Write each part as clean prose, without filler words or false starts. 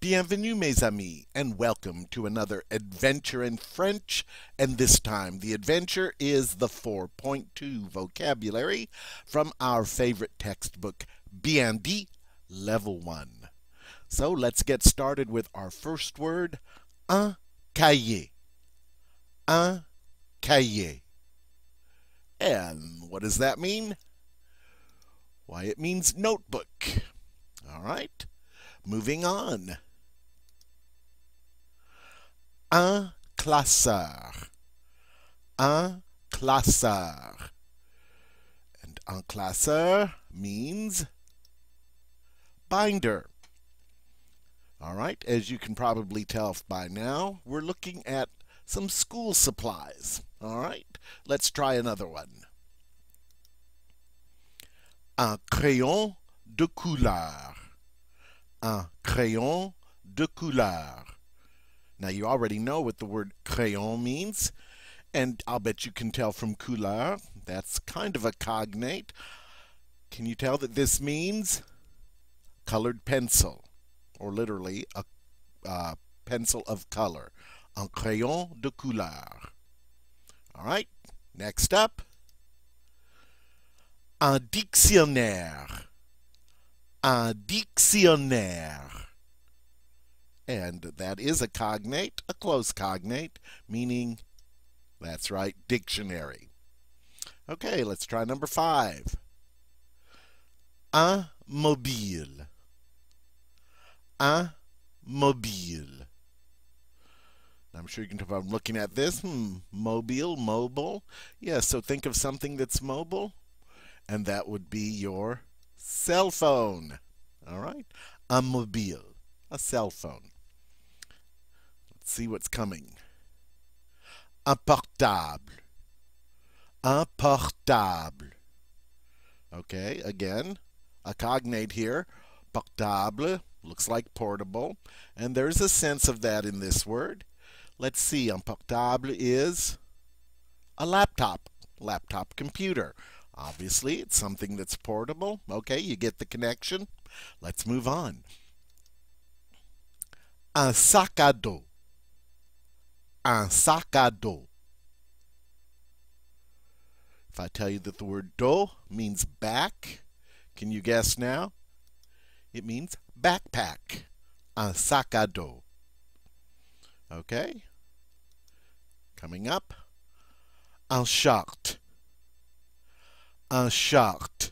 Bienvenue, mes amis, and welcome to another adventure in French. And this time, the adventure is the 4.2 vocabulary from our favorite textbook, Bien dit, Level 1. So let's get started with our first word, un cahier. Un cahier. And what does that mean? Why, it means notebook. All right, moving on. Un classeur. Un classeur. And un classeur means binder. All right, as you can probably tell by now, we're looking at some school supplies. All right, let's try another one. Un crayon de couleur. Un crayon de couleur. Now, you already know what the word crayon means, and I'll bet you can tell from couleur. That's kind of a cognate. Can you tell that this means colored pencil, or literally a pencil of color? Un crayon de couleur. All right, next up. Un dictionnaire. Un dictionnaire. And that is a cognate, a close cognate, meaning, that's right, dictionary. Okay, let's try number 5. Un mobile. Un mobile. I'm sure you can tell if I'm looking at this. Mobile, mobile. Yeah, so think of something that's mobile, and that would be your cell phone. All right? Un mobile, a cell phone. Let's see what's coming. Un portable. Un portable. Okay, again, a cognate here. Portable looks like portable, and there's a sense of that in this word. Let's see, un portable is a laptop computer. Obviously, it's something that's portable. Okay, you get the connection. Let's move on. Un sac à dos. Un sac à dos. If I tell you that the word dos means back, can you guess now? It means backpack. Un sac à dos. Okay. Coming up. Un short. Un short.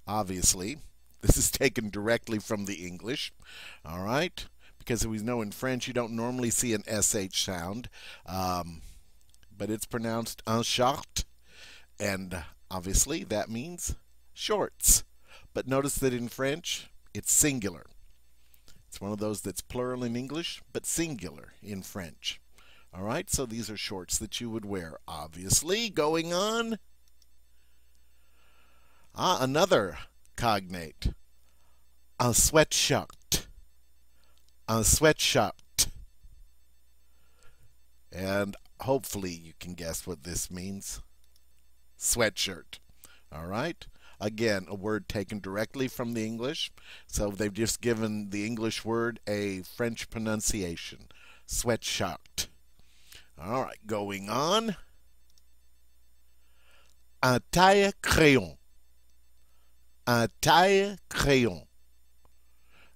Obviously, this is taken directly from the English. All right. Because we know in French you don't normally see an SH sound, but it's pronounced un short, and obviously that means shorts. But notice that in French it's singular. It's one of those that's plural in English, but singular in French. All right, so these are shorts that you would wear. Obviously, going on. Another cognate. Un sweatshirt. Un sweatshirt. And hopefully you can guess what this means. Sweatshirt. All right. Again, a word taken directly from the English. So they've just given the English word a French pronunciation. Sweatshirt. All right. Going on. Un taille crayon. Un taille crayon.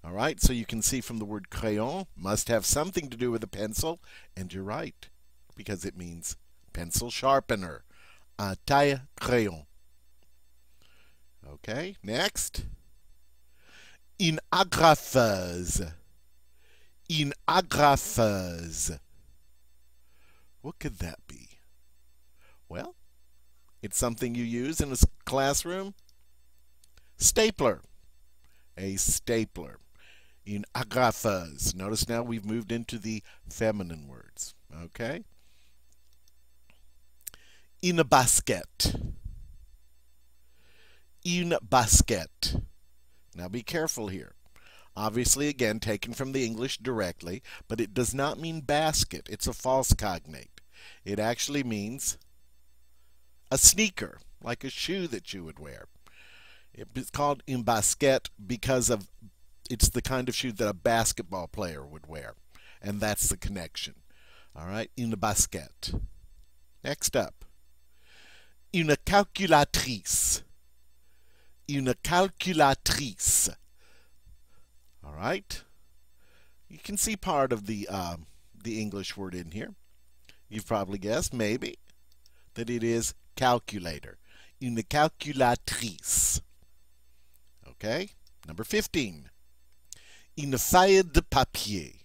All right, so you can see from the word crayon, must have something to do with a pencil, and you're right, because it means pencil sharpener. Un taille crayon. Okay, next. Une agrafeuse. Une agrafeuse. What could that be? Well, it's something you use in a classroom. Stapler. A stapler. Une agrafeuse. Notice now we've moved into the feminine words. Okay? Une basket. Une basket. Now be careful here. Obviously, again, taken from the English directly, but it does not mean basket. It's a false cognate. It actually means a sneaker, like a shoe that you would wear. It's called une basket because of It's the kind of shoe that a basketball player would wear. And that's the connection. All right, une basket. Next up, une calculatrice. Une calculatrice. All right. You can see part of the English word in here. You've probably guessed, maybe, that it is calculator. Une calculatrice. Okay. Number 15. Une feuille de papier.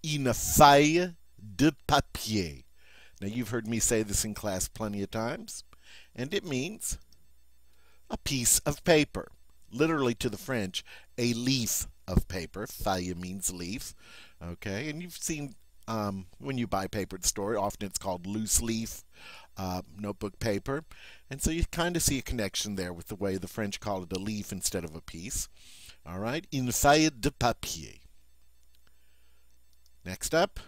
Une feuille de papier. Now, you've heard me say this in class plenty of times, and it means a piece of paper. Literally, to the French, a leaf of paper. Feuille means leaf. Okay, and you've seen when you buy paper at the store, often it's called loose leaf notebook paper. And so you kind of see a connection there with the way the French call it a leaf instead of a piece. All right, une feuille de papier. Next up,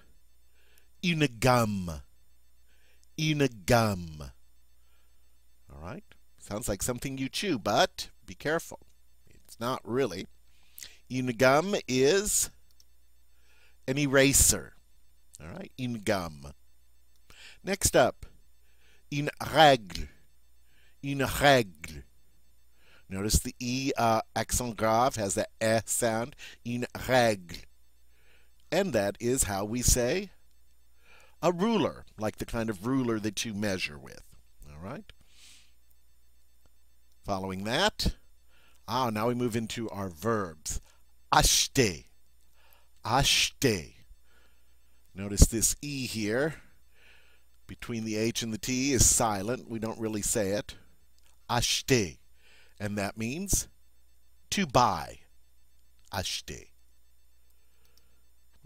une gomme. Une gomme. All right, sounds like something you chew, but be careful. It's not really. Une gomme is an eraser. All right, une gomme. Next up, une règle. Une règle. Notice the E accent grave has the E sound. Une règle. And that is how we say a ruler, like the kind of ruler that you measure with. All right. Following that, now we move into our verbs. Acheter. Acheter. Notice this E here, between the H and the T, is silent. We don't really say it. Acheter. And that means to buy. Acheter.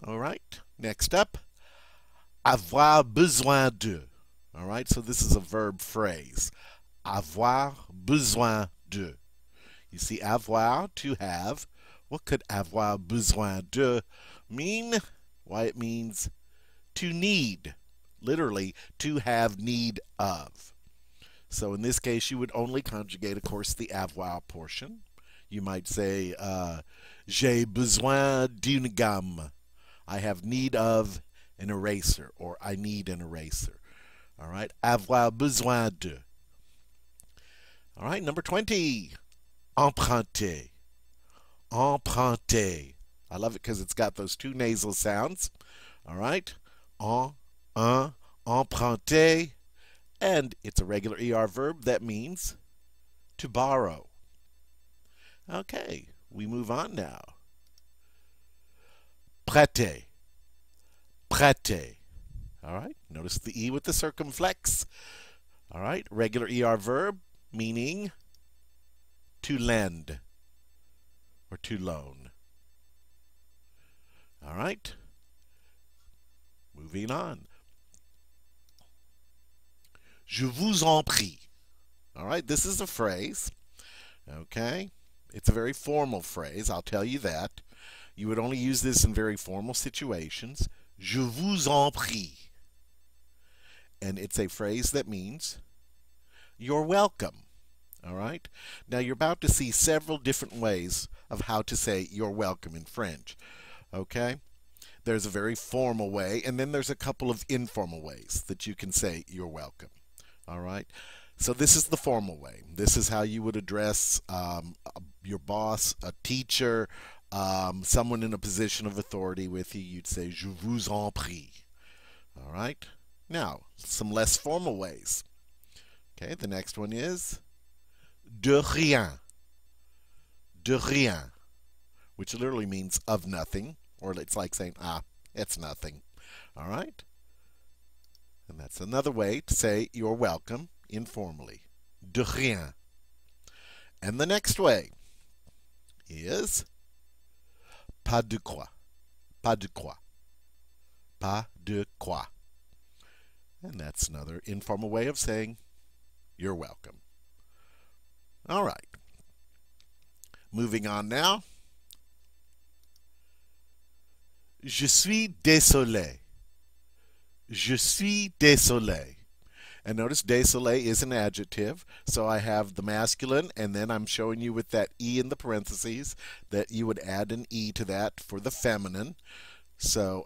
All right. Next up, avoir besoin de. All right. So this is a verb phrase. Avoir besoin de. You see, avoir, to have. What could avoir besoin de mean? Why, it means to need. Literally, to have need of. So in this case, you would only conjugate, of course, the avoir portion. You might say, j'ai besoin d'une gomme. I have need of an eraser, or I need an eraser. All right, avoir besoin de. All right, number 20, emprunter. Emprunter. I love it because it's got those two nasal sounds. All right, emprunter. And it's a regular ER verb that means to borrow. Okay, we move on now. Prêter. Prêter. All right, notice the E with the circumflex. All right, regular ER verb meaning to lend or to loan. All right, moving on. Je vous en prie. All right, this is a phrase. Okay, it's a very formal phrase, I'll tell you that. You would only use this in very formal situations. Je vous en prie. And it's a phrase that means you're welcome. All right? Now, you're about to see several different ways of how to say you're welcome in French. Okay? There's a very formal way, and then there's a couple of informal ways that you can say you're welcome. All right? So this is the formal way. This is how you would address your boss, a teacher, someone in a position of authority with you. You'd say, je vous en prie. All right? Now, some less formal ways. Okay, the next one is de rien. De rien, which literally means of nothing, or it's like saying, it's nothing. All right? And that's another way to say you're welcome informally. De rien. And the next way is pas de quoi. Pas de quoi. Pas de quoi. And that's another informal way of saying you're welcome. All right. Moving on now. Je suis désolé. Je suis désolé. And notice désolé is an adjective, so I have the masculine, and then I'm showing you with that E in the parentheses that you would add an E to that for the feminine. So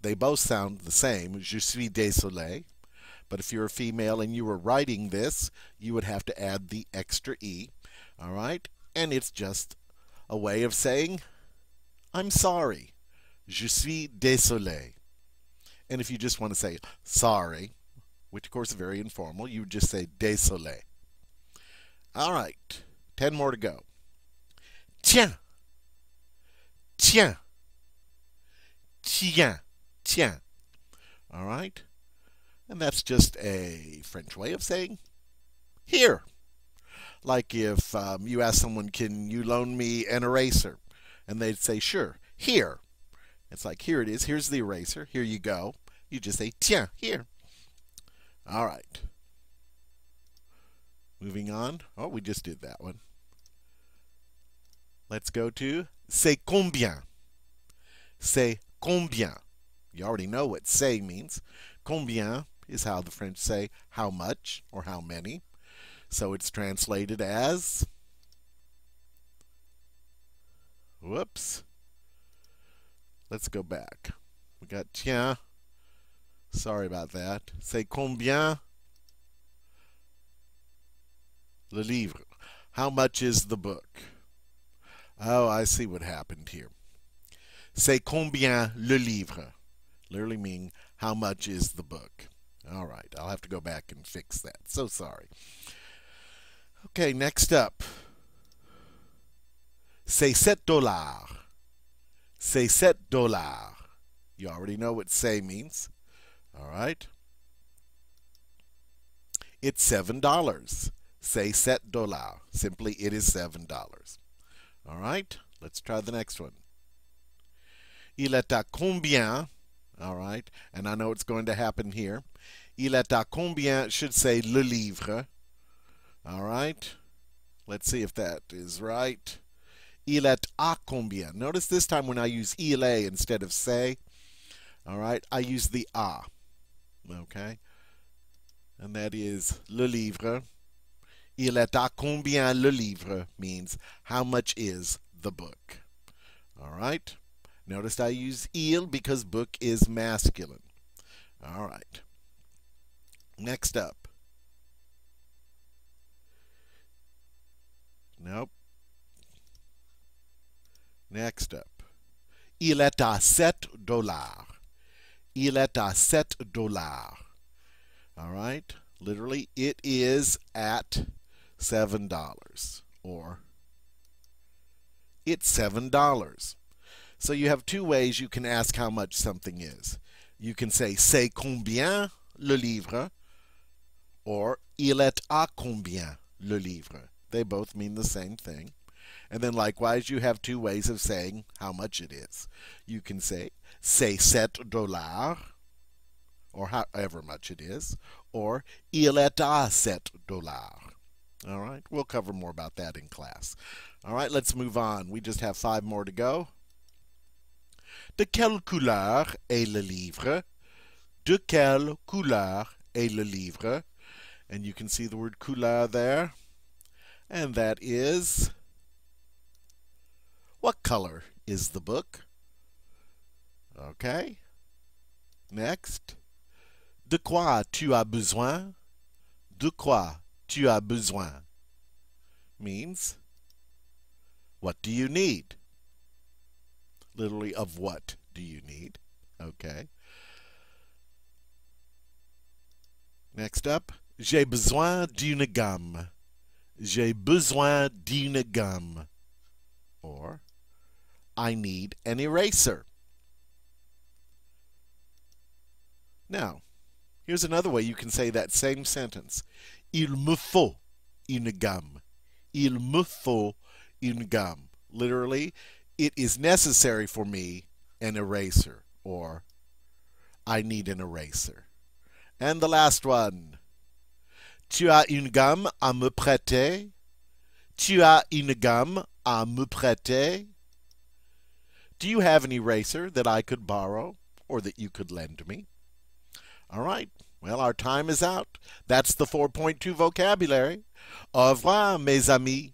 they both sound the same, je suis désolé. But if you're a female and you were writing this, you would have to add the extra E. All right? And it's just a way of saying, I'm sorry. Je suis désolé. And if you just want to say sorry, which of course is very informal, you would just say désolé. All right, 10 more to go. Tiens, tiens, tiens, tiens. All right, and that's just a French way of saying here. Like if you ask someone, can you loan me an eraser? And they'd say, sure, here. It's like, here it is, here's the eraser, here you go. You just say, tiens, here. All right. Moving on. Oh, we just did that one. Let's go to c'est combien. C'est combien. You already know what c'est means. Combien is how the French say how much or how many. So it's translated as, whoops. Let's go back. We got tiens. Sorry about that. C'est combien le livre? How much is the book? Oh, I see what happened here. C'est combien le livre? Literally meaning how much is the book? All right, I'll have to go back and fix that. So sorry. Okay, next up. C'est $7. C'est $7. You already know what c'est means. All right. It's $7. C'est $7. Simply, it is $7. All right. Let's try the next one. Il est à combien? All right. And I know it's going to happen here. Il est à combien should say le livre. All right. Let's see if that is right. Il est à combien? Notice this time when I use il est instead of c'est. All right. I use the à. Okay. And that is le livre. Il est à combien le livre means how much is the book. All right. Notice I use il because book is masculine. All right. Next up. Nope. Next up. Il est à $7. Il est à $7. All right. Literally, it is at $7. Or it's $7. So you have two ways you can ask how much something is. You can say c'est combien le livre, or il est à combien le livre. They both mean the same thing. And then likewise, you have two ways of saying how much it is. You can say c'est $7, or however much it is, or il est à $7. All right, we'll cover more about that in class. All right, let's move on. We just have 5 more to go. De quelle couleur est le livre? De quelle couleur est le livre? And you can see the word couleur there. And that is, what color is the book? Okay. Next. De quoi tu as besoin? De quoi tu as besoin? Means, what do you need? Literally, of what do you need? Okay. Next up, j'ai besoin d'une gomme. J'ai besoin d'une gomme. Or, I need an eraser. Now, here's another way you can say that same sentence. Il me faut une gomme. Il me faut une gomme. Literally, it is necessary for me an eraser. Or, I need an eraser. And the last one. Tu as une gomme à me prêter? Tu as une gomme à me prêter? Do you have an eraser that I could borrow or that you could lend me? All right, Well, our time is out. That's the 4.2 vocabulary. Au revoir, mes amis.